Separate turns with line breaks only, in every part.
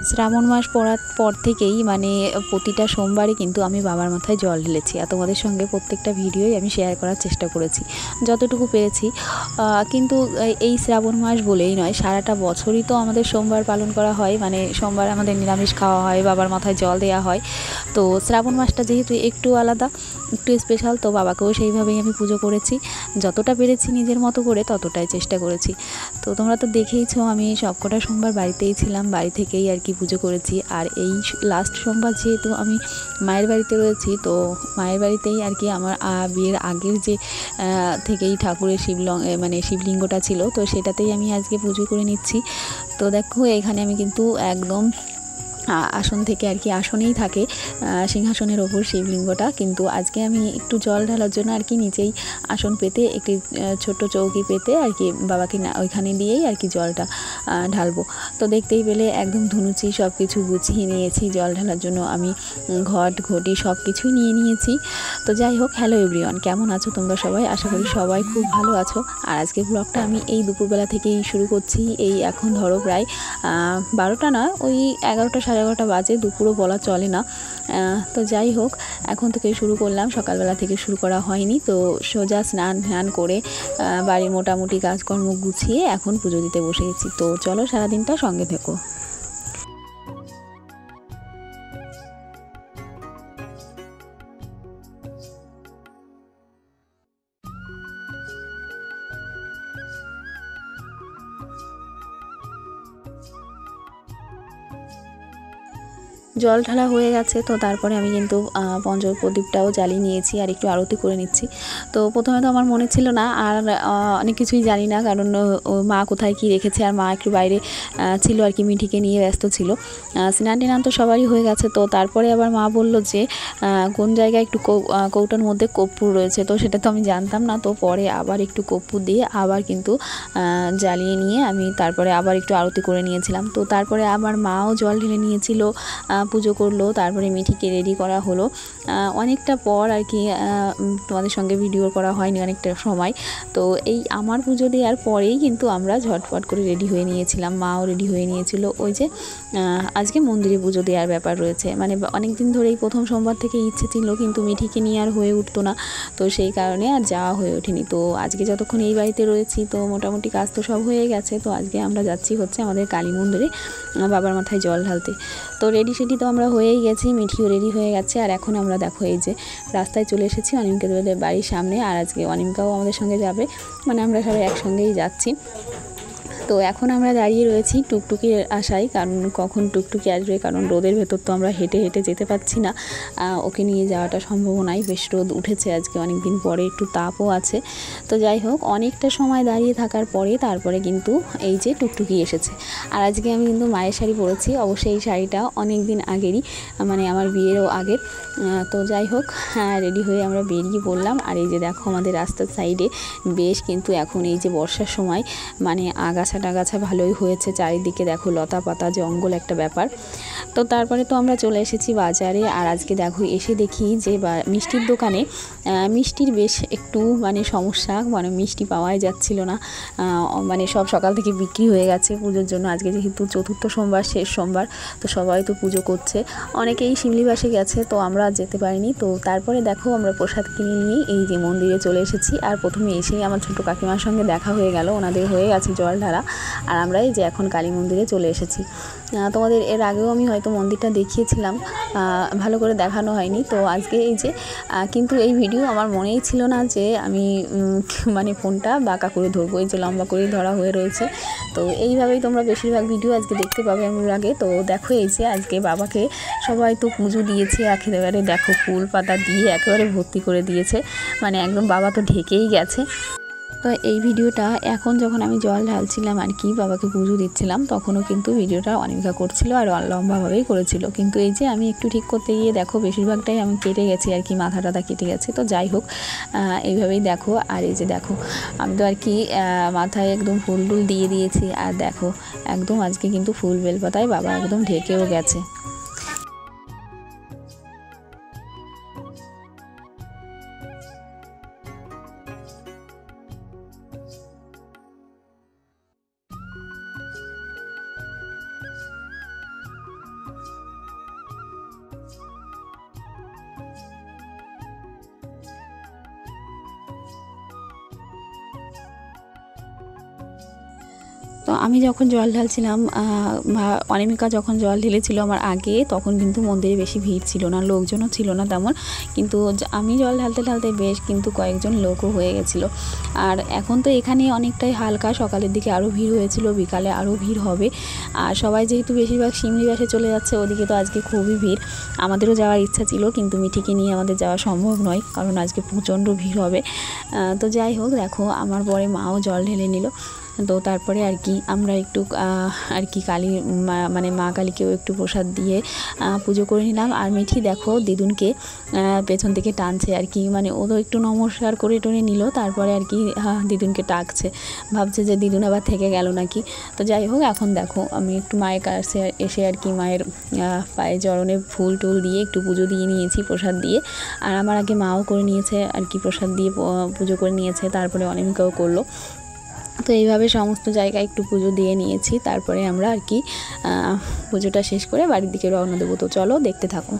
শ্রাবণ মাস পড়ার পর থেকেই মানে প্রতিটা সোমবারই কিন্তু আমি বাবার মাথায় জল ঢেলেছি, আর তোমাদের সঙ্গে প্রত্যেকটা ভিডিওই আমি শেয়ার করার চেষ্টা করেছি যতটুকু পেরেছি। কিন্তু এই শ্রাবণ মাস বলেই নয়, সারাটা বছরই তো আমাদের সোমবার পালন করা হয়, মানে সোমবার আমাদের নিরামিষ খাওয়া হয়, বাবার মাথায় জল দেওয়া হয়। তো শ্রাবণ মাসটা যেহেতু একটু আলাদা, একটু স্পেশাল, তো বাবাকেও সেইভাবেই আমি পুজো করেছি, যতটা পেরেছি নিজের মতো করে ততটাই চেষ্টা করেছি। তো তোমরা তো দেখেইছো আমি সবকটা সোমবার বাড়িতেই ছিলাম, বাড়ি থেকেই আর কি পুজো করেছি। আর এই লাস্ট সোমবার যেহেতু আমি মায়ের বাড়িতে রয়েছি, তো মায়ের বাড়িতেই আর কি আমার বিয়ের আগের যে থেকেই ঠাকুরের মানে শিবলিঙ্গটা ছিল, তো সেটাতেই আমি আজকে পুজো করে নিচ্ছি। তো দেখো এখানে আমি কিন্তু একদম আসন থেকে আর কি আসনেই থাকে সিংহাসনের ওপর শিবলিঙ্গটা, কিন্তু আজকে আমি একটু জল ঢালার জন্য আর কি নিচেই আসন পেতে একটি ছোট্ট চৌকি পেতে আর কি বাবাকে ওইখানে দিয়েই আর কি জলটা ঢালবো। তো দেখতেই পেলে একদম ধুনুচি সব কিছু গুছিয়ে নিয়েছি, জল ঢালার জন্য আমি ঘটি সব কিছুই নিয়ে নিয়েছি। তো যাই হোক, হ্যালো এভরিওয়ান, কেমন আছো তোমরা সবাই? আশা করি সবাই খুব ভালো আছো। আর আজকের ব্লগটা আমি এই দুপুরবেলা থেকেই শুরু করছি। এই এখন ধরো প্রায় 12টা না, ওই 11টা সাড়ে 11টা বাজে, দুপুরও বলা চলে না। তো যাই হোক, এখন থেকে শুরু করলাম, সকালবেলা থেকে শুরু করা হয়নি। তো সোজা স্নান করে বাড়ির মোটামুটি কাজকর্ম গুছিয়ে এখন পুজো দিতে বসে গেছি। তো চলো সারাদিনটা সঙ্গে থেকো। জল ঢালা হয়ে গেছে, তো তারপরে আমি কিন্তু পঞ্চপ্রদীপটাও জ্বালিয়ে নিয়েছি আর একটু আরতি করে নিচ্ছি। তো প্রথমে তো আমার মনে ছিল না, আর অনেক কিছুই জানি না, কারণ মা কোথায় কি রেখেছে, আর মা একটু বাইরে ছিল আর কি, মিঠিকে নিয়ে ব্যস্ত ছিল। স্নান টিনান তো সবারই হয়ে গেছে। তো তারপরে আবার মা বলল যে কোন জায়গায় একটু কৌটার মধ্যে কর্পূর রয়েছে, তো সেটা তো আমি জানতাম না। তো পরে আবার একটু কর্পূর দিয়ে আবার কিন্তু জ্বালিয়ে নিয়ে আমি তারপরে আবার একটু আরতি করে নিয়েছিলাম। তো তারপরে আবার মাও জল ঢেলে নিয়েছিল, পুজো করলো, তারপরে মিঠিকে রেডি করা হলো অনেকটা পর আর কি। তোমাদের সঙ্গে ভিডিও করা হয়নি অনেকটা সময়। তো এই আমার পুজো দেওয়ার পরেই কিন্তু আমরা ঝটপট করে রেডি হয়ে নিয়েছিলাম, মাও রেডি হয়ে নিয়েছিল। ওই যে আজকে মন্দিরে পুজো দেওয়ার ব্যাপার রয়েছে, মানে অনেক দিন ধরেই প্রথম সোমবার থেকে ইচ্ছে ছিল, কিন্তু মিঠিকে নিয়ে আর হয়ে উঠতো না, তো সেই কারণে আর যাওয়া হয়ে ওঠেনি। তো আজকে যতক্ষণ এই বাড়িতে রয়েছি, তো মোটামুটি কাজ তো সব হয়ে গেছে। তো আজকে আমরা যাচ্ছি হচ্ছে আমাদের কালী মন্দিরে বাবার মাথায় জল ঢালতে। তো রেডি সেডি তো আমরা হয়েই গেছি, মিঠিও রেডি হয়ে গেছে। আর এখন আমরা দেখো এই যে রাস্তায় চলে এসেছি অনিমকে বাড়ির সামনে, আর আজকে অনিমকাও আমাদের সঙ্গে যাবে, মানে আমরা সবাই একসঙ্গেই যাচ্ছি। তো এখন আমরা দাঁড়িয়ে রয়েছি টুকটুকির আশায়, কারণ কখন টুকটুকি আসবে, কারণ রোদের ভেতর তো আমরা হেঁটে হেঁটে যেতে পারছি না, ওকে নিয়ে যাওয়াটা সম্ভব নয়। বেশ রোদ উঠেছে আজকে, অনেক দিন পরে একটু তাপও আছে। তো যাই হোক, অনেকটা সময় দাঁড়িয়ে থাকার পরে তারপরে কিন্তু এই যে টুকটুকি এসেছে। আর আজকে আমি কিন্তু মায়ের শাড়ি পরেছি, অবশ্যই এই শাড়িটা অনেক দিন আগেরই, মানে আমার বিয়েরও আগের। তো যাই হোক, রেডি হয়ে আমরা বেরিয়ে পড়লাম। আর এই যে দেখো আমাদের রাস্তার সাইডে বেশ কিন্তু এখন এই যে বর্ষার সময়, মানে আগাছা টাগাছা ভালোই হয়েছে, চারিদিকে দেখো লতা পাতা জঙ্গল একটা ব্যাপার। তো তারপরে তো আমরা চলে এসেছি বাজারে। আর আজকে দেখো এসে দেখি যে মিষ্টির দোকানে মিষ্টির বেশ একটু মানে সমস্যা, মানে মিষ্টি পাওয়াই যাচ্ছিল না, মানে সব সকাল থেকে বিক্রি হয়ে গেছে পুজোর জন্য। আজকে যেহেতু চতুর্থ সোমবার, শেষ সোমবার, তো সবাই তো পুজো করছে, অনেকেই শিমলিবাসে গেছে, তো আমরা যেতে পারিনি। তো তারপরে দেখো আমরা প্রসাদ কিনে নিয়ে এই যে মন্দিরে চলে এসেছি। আর প্রথমে এসেই আমার ছোটো কাকিমার সঙ্গে দেখা হয়ে গেল, ওনাদের হয়ে গেছে জল ঢালা। আর আমরা এই যে এখন কালী মন্দিরে চলে এসেছি। তোমাদের এর আগেও আমি হয়তো মন্দিরটা দেখিয়েছিলাম, ভালো করে দেখানো হয়নি। তো আজকে এই যে কিন্তু এই ভিডিও আমার মনেই ছিল না যে আমি মানে ফোনটা বাঁকা করে ধরবো, এই যে লম্বা করেই ধরা হয়ে রয়েছে। তো এইভাবেই তোমরা বেশিরভাগ ভিডিও আজকে দেখতে পাবে আমার আগে। তো দেখো এই যে আজকে বাবাকে সবাই তো পুজো দিয়েছে, একেবারে দেখো ফুল পাতা দিয়ে একেবারে ভর্তি করে দিয়েছে, মানে একদম বাবা তো ঢেকেই গেছে। তো এই ভিডিওটা এখন যখন আমি জল ঢালছিলাম আর কি, বাবাকে পুজো দিচ্ছিলাম, তখনও কিন্তু ভিডিওটা অনিমিকা করছিল আর লম্বাভাবেই করেছিল। কিন্তু এই যে আমি একটু ঠিক করতে গিয়ে দেখো বেশিরভাগটাই আমি কেটে গেছি আর কি, মাথা টাথা কেটে গেছে। তো যাই হোক, এইভাবেই দেখো। আর এই যে দেখো আমি তো আর কি মাথায় একদম ফুল টুল দিয়ে দিয়েছি। আর দেখো একদম আজকে কিন্তু ফুল বেলপাতায় বাবা একদম ঢেকেও গেছে। তো আমি যখন জল ঢালছিলাম, অনামিকা যখন জল ঢেলেছিল আমার আগে, তখন কিন্তু মন্দিরে বেশি ভিড় ছিল না, লোকজনও ছিল না তেমন। কিন্তু আমি জল ঢালতে ঢালতে বেশ কিন্তু কয়েকজন লোকও হয়ে গেছিলো। আর এখন তো এখানে অনেকটাই হালকা, সকালের দিকে আরও ভিড় হয়েছিল, বিকালে আরও ভিড় হবে। আর সবাই যেহেতু বেশিরভাগ শিমলিবাসে চলে যাচ্ছে, ওদিকে তো আজকে খুবই ভিড়। আমাদেরও যাওয়ার ইচ্ছা ছিল, কিন্তু মিঠিকে নিয়ে আমাদের যাওয়া সম্ভব নয়, কারণ আজকে প্রচণ্ড ভিড় হবে। তো যাই হোক, দেখো আমার পরে মাও জল ঢেলে নিল। তো তারপরে আর কি আমরা একটু আর কি কালী মানে মা কালীকেও একটু প্রসাদ দিয়ে পুজো করে নিলাম। আর মিঠি দেখো দিদুনকে পেছন থেকে টানছে আর কি, মানে ও তো একটু নমস্কার করে টনে নিল, তারপরে আর কি দিদুনকে ডাকছে, ভাবছে যে দিদুন আবার থেকে গেল নাকি। তো যাই হোক, এখন দেখো আমি একটু মায়ের কাছে এসে আর কি মায়ের পায়ে চরণে ফুল টুল দিয়ে একটু পুজো দিয়ে নিয়েছি প্রসাদ দিয়ে। আর আমার আগে মাও করে নিয়েছে আর কি, প্রসাদ দিয়ে পুজো করে নিয়েছে, তারপরে অনামিকাও করলো। তো এইভাবে সমস্ত জায়গায় একটু পুজো দিয়ে নিয়েছি, তারপরে আমরা আর কি পুজোটা শেষ করে বাড়ির দিকে রওনা দেবো। তো চলো দেখতে থাকো।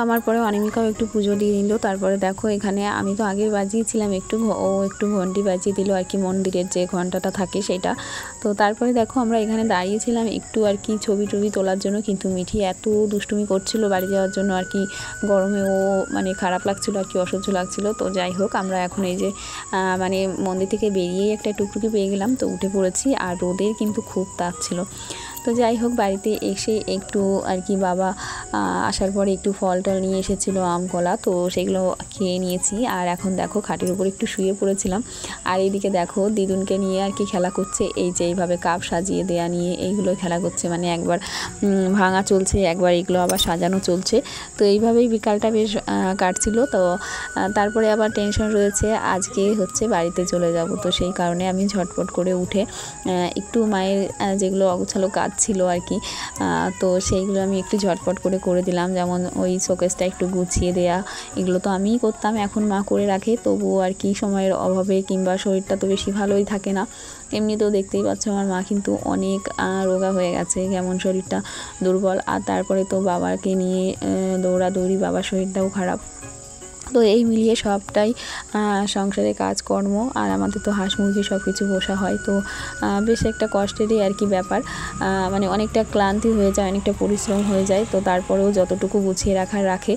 আমার পরে অনামিকাও একটু পুজো দিয়ে নিল। তারপরে দেখো এখানে আমি তো আগে বাজিয়েছিলাম একটু, ও একটু ঘন্টি বাজিয়ে দিল আর কি, মন্দিরের যে ঘন্টাটা থাকে সেটা। তো তারপরে দেখো আমরা এখানে দাঁড়িয়েছিলাম একটু আর কি ছবি টবি তোলার জন্য, কিন্তু মিঠি এত দুষ্টুমি করছিল বাড়ি যাওয়ার জন্য আর কি, গরমে ও মানে খারাপ লাগছিল আর কি, অসহ্য লাগছিল। তো যাই হোক, আমরা এখন এই যে মানে মন্দির থেকে বেরিয়েই একটা টুকটুকি পেয়ে গেলাম, তো উঠে পড়েছি। আর রোদের কিন্তু খুব তাপ ছিল। তো যাই হোক, বাড়িতে এসে একটু আর কি বাবা আসার পরে একটু ফল টল নিয়ে এসেছিলো, আম কলা, তো সেগুলো খেয়ে নিয়েছি। আর এখন দেখো খাটের উপর একটু শুয়ে পড়েছিলাম। আর এইদিকে দেখো দিদুনকে নিয়ে আর কি খেলা করছে, এই যে এইভাবে কাপ সাজিয়ে দেয়া নিয়ে এইগুলো খেলা করছে, মানে একবার ভাঙা চলছে, একবার এগুলো আবার সাজানো চলছে। তো এইভাবেই বিকালটা বেশ কাটছিল। তো তারপরে আবার টেনশন রয়েছে, আজকে হচ্ছে বাড়িতে চলে যাব। তো সেই কারণে আমি ঝটপট করে উঠে একটু মায়ের যেগুলো অগোছালো কাজ ছিল আর কি, তো সেইগুলো আমি একটু ঝটপট করে দিলাম। যেমন ওই শোকেসটা একটু গুছিয়ে দেয়া, এগুলো তো আমিই করতাম, এখন মা করে রাখে, তবুও আর কি সময়ের অভাবে কিংবা শরীরটা তো বেশি ভালোই থাকে না। এমনিতেও দেখতেই পাচ্ছ আমার মা কিন্তু অনেক রোগা হয়ে গেছে, কেমন শরীরটা দুর্বল। আর তারপরে তো বাবাকে নিয়ে দৌড়াদৌড়ি, বাবার শরীরটাও খারাপ। তো এই মিলিয়ে সবটাই সংসারে কাজকর্ম, আর আমাদের তো হাঁস মুরগি সব কিছু পোষা হয়, তো বেশ একটা কষ্টেরই আর কি ব্যাপার, মানে অনেকটা ক্লান্তি হয়ে যায়, অনেকটা পরিশ্রম হয়ে যায়। তো তারপরেও যতটুকু গুছিয়ে রাখে।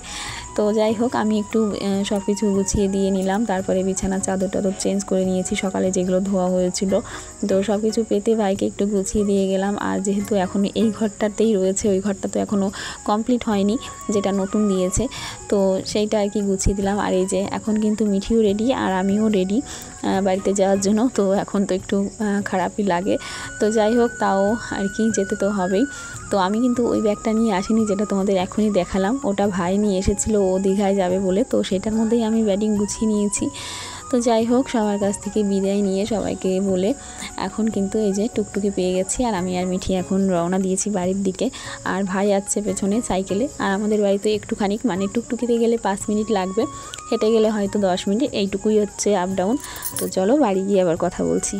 তো যাই হোক, আমি একটু সব কিছু গুছিয়ে দিয়ে নিলাম, তারপরে বিছানার চাদর টাদর চেঞ্জ করে নিয়েছি, সকালে যেগুলো ধোয়া হয়েছিল। তো সব কিছু পেতে ভাইকে একটু গুছিয়ে দিয়ে গেলাম। আর যেহেতু এখন এই ঘরটাতেই রয়েছে, ওই ঘরটা তো এখনও কমপ্লিট হয়নি, যেটা নতুন দিয়েছে, তো সেইটা আর কি গুছিয়ে দিলাম। আর এই যে এখন কিন্তু মিঠিও রেডি আর আমিও রেডি বাড়িতে যাওয়ার জন্য। তো এখন তো একটু খারাপই লাগে, তো যাই হোক, তাও আর কি যেতে তো হবেই। তো আমি কিন্তু ওই ব্যাগটা নিয়ে আসিনি, যেটা তোমাদের এখনই দেখালাম, ওটা ভাই নিয়ে এসেছিলো, ও দীঘায় যাবে বলে, তো সেটার মধ্যেই আমি ব্যাগিং গুছিয়ে নিয়েছি। তো যাই হোক, সবার কাছ থেকে বিদায় নিয়ে সবাইকে বলে এখন কিন্তু এই যে টুকটুকি পেয়ে গেছি, আর আমি আর মিঠি এখন রওনা দিয়েছি বাড়ির দিকে। আর ভাই আসছে পেছনে সাইকেলে। আর আমাদের বাড়িতে একটুখানি মানে টুকটুকিতে গেলে 5 মিনিট লাগবে, হেঁটে গেলে হয়তো 10 মিনিট, এইটুকুই হচ্ছে আপ ডাউন। তো চলো বাড়ি গিয়ে আবার কথা বলছি।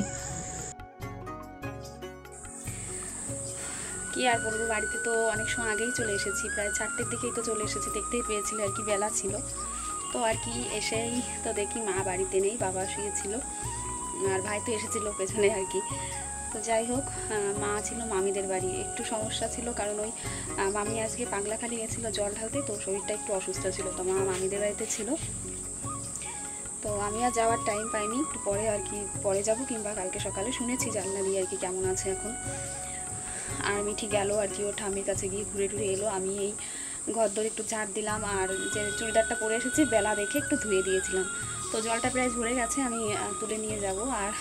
কি আর বলবো, বাড়িতে তো অনেক সময় আগেই চলে এসেছি, প্রায় 4টের দিকেই তো চলে এসেছি, দেখতেই পেয়েছিলে আর কি, বেলা ছিল। তো আর কি এসেই তো দেখি মা বাড়িতে নেই, বাবা শুয়েছিল, আর ভাই তো এসেছিল পেছনে আর কি। তো যাই হোক, মা ছিল মামিদের বাড়ি, একটু সমস্যা ছিল, কারণ ওই মামি আজকে পাগলাখালি গেছিলো জল ঢালতে, তো শরীরটা একটু অসুস্থ ছিল, তো মা মামিদের বাড়িতে ছিল। তো আমি আর যাওয়ার টাইম পাইনি, একটু পরে আর কি পরে যাব, কিংবা কালকে সকালে, শুনেছি জানলা দিয়ে আর কি কেমন আছে এখন। আর মিঠি গেল আর কি ওর ঠাম্মির কাছে গিয়ে ঘুরে টুরে এলো। আমি এই ঘর দর একটু ঝাড় দিলাম, আর যে চুড়িদারটা পরে এসেছি বেলা দেখে একটু ধুয়ে দিয়েছিলাম। তো জলটা প্রায় ঝরে গেছে, আমি তুলে নিয়ে যাব। আর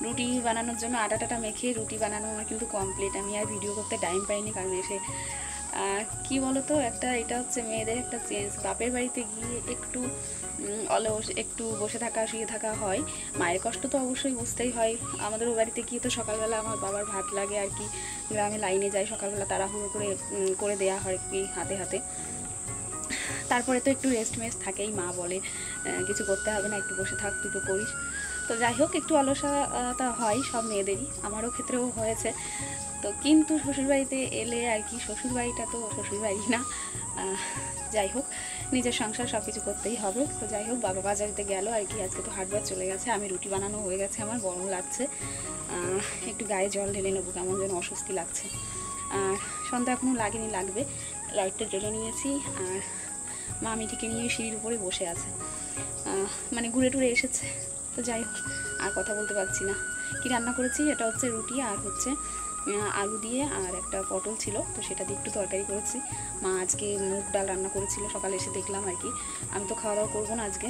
রুটি বানানোর জন্য আটা টাটা মেখে রুটি বানানো আমার কিন্তু কমপ্লিট। আমি আর ভিডিও করতে টাইম পাইনি, কারণ এসে কি বলো তো, এটা হচ্ছে মেয়েদের একটা চেঞ্জ। বাপের বাড়িতে গিয়ে একটু অলস, একটু বসে থাকা শুয়ে থাকা হয়, মায়ের কষ্ট তো অবশ্যই বুঝতেই হয়। আমাদের ও বাড়িতে গিয়ে তো সকালবেলা আমার বাবার ভাত লাগে আর কি, গ্রামে লাইনে যায় সকালবেলা, তাড়াহুড়ো করে দেওয়া হয় কি হাতে হাতে। তারপরে তো একটু রেস্ট মেস্ট থাকেই, মা বলে কিছু করতে হবে না, একটু বসে থাক, দুটো করিস। তো যাই হোক, একটু অলসতা হয় সব মেয়েদেরই, আমারও ক্ষেত্রেও হয়েছে। তো কিন্তু শ্বশুরবাড়িতে এলে আর কি, শ্বশুরবাড়িটা তো শ্বশুরবাড়ি না। যাই হোক, নিজের সংসার সব কিছু করতেই হবে। তো যাই হোক, বাবা বাজারেতে গেল আর কি, আজকে তো হাটবার চলে গেছে। আমি রুটি বানানো হয়ে গেছে, আমার গরম লাগছে, একটু গায়ে জল ঢেলে নেবো, কেমন যেন অস্বস্তি লাগছে। আর সন্ধ্যা এখনও লাগেনি, লাগবে। লাইটটা জ্বেলে নিয়েছি। আর মা মিঠিকে নিয়ে সিঁড়ির উপরে বসে আছে, মানে ঘুরে টুরে এসেছে। তো যাই হোক, আর কথা বলতে পারছি না। কি রান্না করেছি, এটা হচ্ছে রুটি আর হচ্ছে আলু দিয়ে, আর একটা পটল ছিল, তো সেটা দিয়ে একটু তরকারি করেছি। মা আজকে মুগ ডাল রান্না করেছিল, সকালে এসে দেখলাম আর কি। আমি তো খাওয়া দাওয়া করবো না আজকে,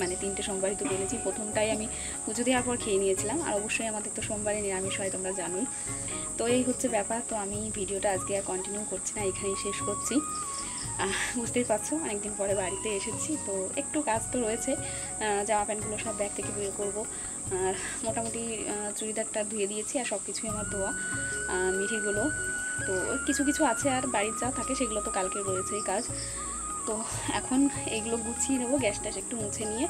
মানে 3টে সোমবারই তো বলেছি, প্রথমটাই আমি পুজো দেওয়ার পর খেয়ে নিয়েছিলাম। আর অবশ্যই আমাদের তো সোমবারে নিরামিষ হয়, তোমরা জানোই। তো এই হচ্ছে ব্যাপার। তো আমি ভিডিওটা আজকে আর কন্টিনিউ করছি না, এখানেই শেষ করছি। বুঝতেই পারছো, অনেকদিন পরে বাড়িতে এসেছি, তো একটু কাজ তো রয়েছে। জামা প্যান্টগুলো সব ব্যাগ থেকে বের করবো। আর মোটামুটি চুড়িদারটা ধুয়ে দিয়েছি, আর সব কিছুই আমার ধোয়া, মিঠিগুলো তো কিছু কিছু আছে, আর বাড়ির যা থাকে সেগুলো তো কালকে রয়েছেই কাজ। তো এখন এইগুলো গুছিয়ে নেবো, গ্যাসটা একটু মুছে নিয়ে,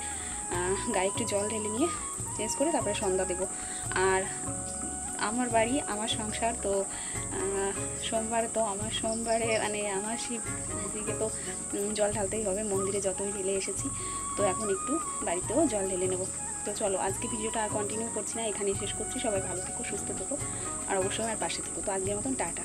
গায়ে একটু জল ঢেলে নিয়ে চেঞ্জ করে তারপরে সন্ধ্যা দেবো। আর আমার বাড়ি, আমার সংসার, তো সোমবারে তো আমার সোমবারে মানে আমার শিবজিকে তো জল ঢালতেই হবে, মন্দিরে যতই ঢেলে এসেছি। তো এখন একটু বাড়িতেও জল ঢেলে নেব। তো চলো, আজকে ভিডিওটা আর কন্টিনিউ করছি না, এখানেই শেষ করছি। সবাই ভালো থেকো, সুস্থ থেকো, আর অবশ্যই আমার পাশে থেকো। তো আজকের মতন টাটা।